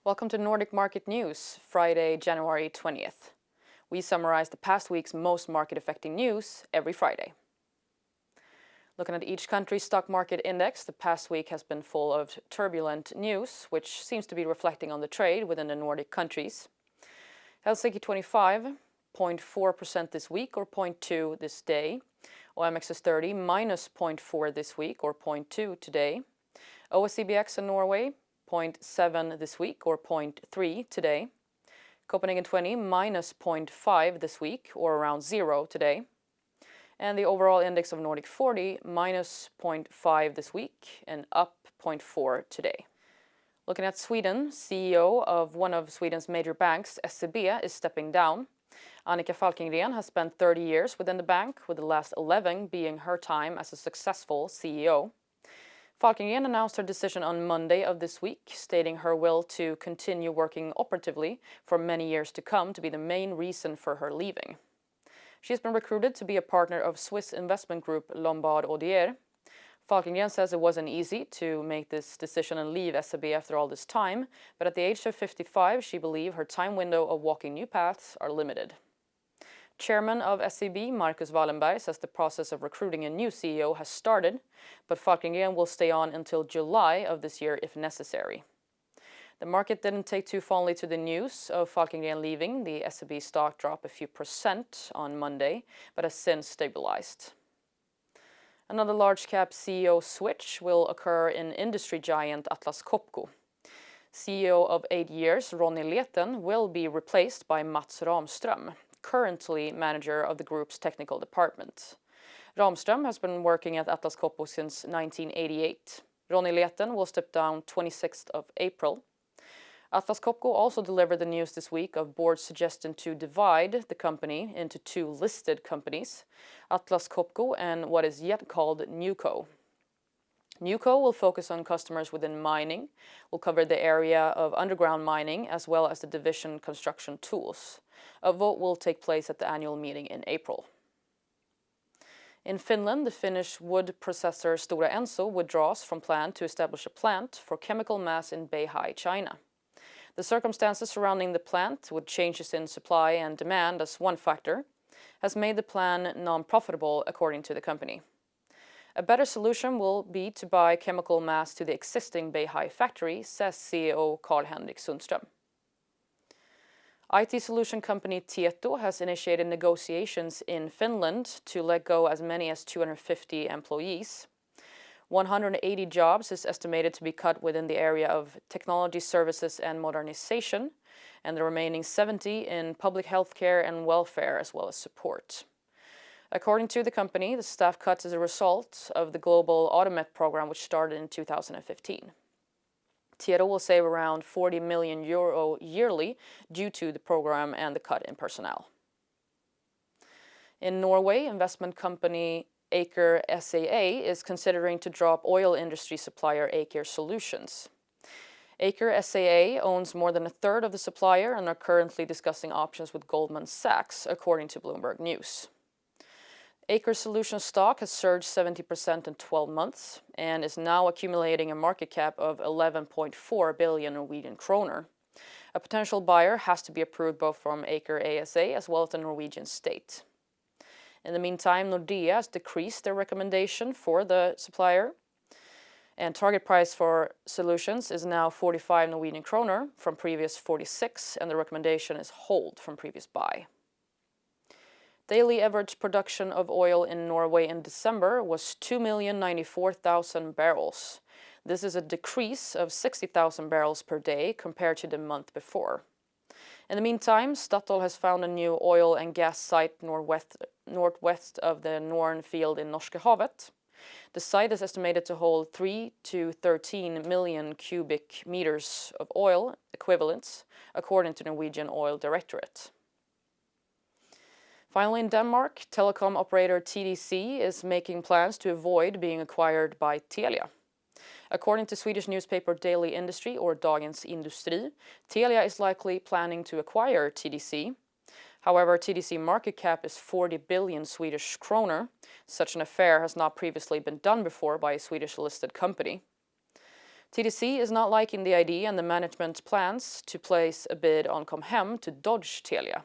Welcome to Nordic Market News, Friday, January 20th. We summarize the past week's most market-affecting news every Friday. Looking at each country's stock market index, the past week has been full of turbulent news, which seems to be reflecting on the trade within the Nordic countries. Helsinki 25, 0.4% this week or 0.2 this day. OMXS 30, minus 0.4 this week or 0.2 today. OSCBX in Norway, 0.7 this week or 0.3 today. Copenhagen 20 minus 0.5 this week or around 0 today. And the overall index of Nordic 40 minus 0.5 this week and up 0.4 today. Looking at Sweden, CEO of one of Sweden's major banks, SEB, is stepping down. Annika Falkengren has spent 30 years within the bank, with the last 11 being her time as a successful CEO. Falkengren announced her decision on Monday of this week, stating her will to continue working operatively for many years to come to be the main reason for her leaving. She has been recruited to be a partner of Swiss investment group Lombard Odier. Falkengren says it wasn't easy to make this decision and leave SEB after all this time, but at the age of 55, she believes her time window of walking new paths are limited. Chairman of SEB, Marcus Wallenberg, says the process of recruiting a new CEO has started, but Falkengren will stay on until July of this year if necessary. The market didn't take too fondly to the news of Falkengren leaving. The SEB stock dropped a few percent on Monday, but has since stabilized. Another large-cap CEO switch will occur in industry giant Atlas Copco. CEO of 8 years, Ronny Leten, will be replaced by Mats Ramström, currently manager of the group's technical department. Ramström has been working at Atlas Copco since 1988. Ronny Leten will step down 26th of April. Atlas Copco also delivered the news this week of board's suggestion to divide the company into two listed companies, Atlas Copco and what is yet called Newco. Newco will focus on customers within mining, will cover the area of underground mining as well as the division construction tools. A vote will take place at the annual meeting in April. In Finland, the Finnish wood processor Stora Enso withdraws from plan to establish a plant for chemical mass in Beihai, China. The circumstances surrounding the plant, with changes in supply and demand as one factor, has made the plan non-profitable, according to the company. A better solution will be to buy chemical mass to the existing Beihai factory, says CEO Carl-Henrik Sundström. IT solution company Tieto has initiated negotiations in Finland to let go as many as 250 employees. 180 jobs is estimated to be cut within the area of technology services and modernization, and the remaining 70 in public healthcare and welfare as well as support. According to the company, the staff cuts is a result of the global Automet program, which started in 2015. Tieto will save around 40 million euro yearly due to the program and the cut in personnel. In Norway, investment company Aker SAA is considering to drop oil industry supplier Aker Solutions. Aker SAA owns more than a third of the supplier and are currently discussing options with Goldman Sachs, according to Bloomberg News. Aker Solutions stock has surged 70% in 12 months and is now accumulating a market cap of 11.4 billion Norwegian kroner. A potential buyer has to be approved both from Aker ASA as well as the Norwegian state. In the meantime, Nordea has decreased their recommendation for the supplier, and target price for Solutions is now 45 Norwegian kroner from previous 46, and the recommendation is hold from previous buy. Daily average production of oil in Norway in December was 2,094,000 barrels. This is a decrease of 60,000 barrels per day compared to the month before. In the meantime, Statoil has found a new oil and gas site northwest of the Norn field in Norskehavet. The site is estimated to hold 3 to 13 million cubic meters of oil equivalents, according to Norwegian Oil Directorate. Finally, in Denmark, telecom operator TDC is making plans to avoid being acquired by Telia. According to Swedish newspaper Daily Industry, or Dagens Industri, Telia is likely planning to acquire TDC. However, TDC market cap is 40 billion Swedish kroner. Such an affair has not previously been done before by a Swedish listed company. TDC is not liking the idea and the management plans to place a bid on Com Hem to dodge Telia.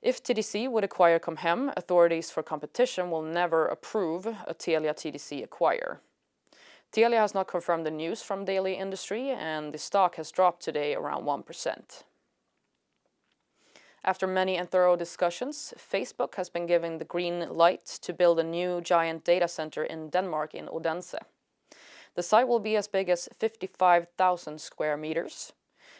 If TDC would acquire Com Hem, authorities for competition will never approve a Telia-TDC acquire. Telia has not confirmed the news from Daily Industry, and the stock has dropped today around 1%. After many and thorough discussions, Facebook has been given the green light to build a new giant data center in Denmark in Odense. The site will be as big as 55,000 square meters,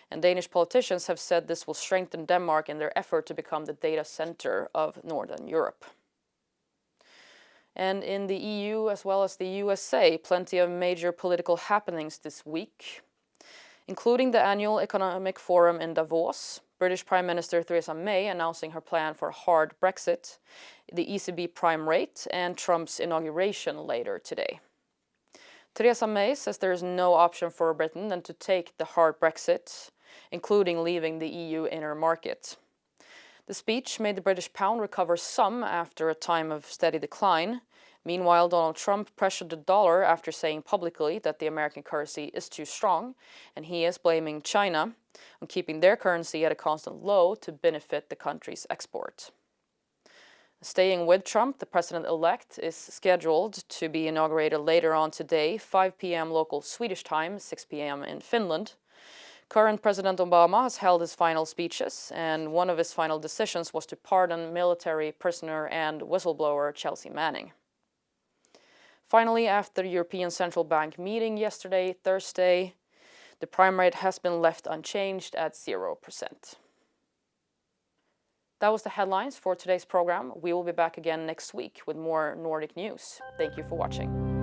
and Danish politicians have said this will strengthen Denmark in their effort to become the data center of Northern Europe. And in the EU as well as the USA, plenty of major political happenings this week, including the annual economic forum in Davos, British Prime Minister Theresa May announcing her plan for a hard Brexit, the ECB prime rate, and Trump's inauguration later today. Theresa May says there is no option for Britain than to take the hard Brexit, including leaving the EU inner market. The speech made the British pound recover some after a time of steady decline. Meanwhile, Donald Trump pressured the dollar after saying publicly that the American currency is too strong, and he is blaming China on keeping their currency at a constant low to benefit the country's export. Staying with Trump, the president-elect is scheduled to be inaugurated later on today, 5 p.m. local Swedish time, 6 p.m. in Finland. Current President Obama has held his final speeches, and one of his final decisions was to pardon military prisoner and whistleblower Chelsea Manning. Finally, after the European Central Bank meeting yesterday, Thursday, the prime rate has been left unchanged at 0%. That was the headlines for today's program. We will be back again next week with more Nordic news. Thank you for watching.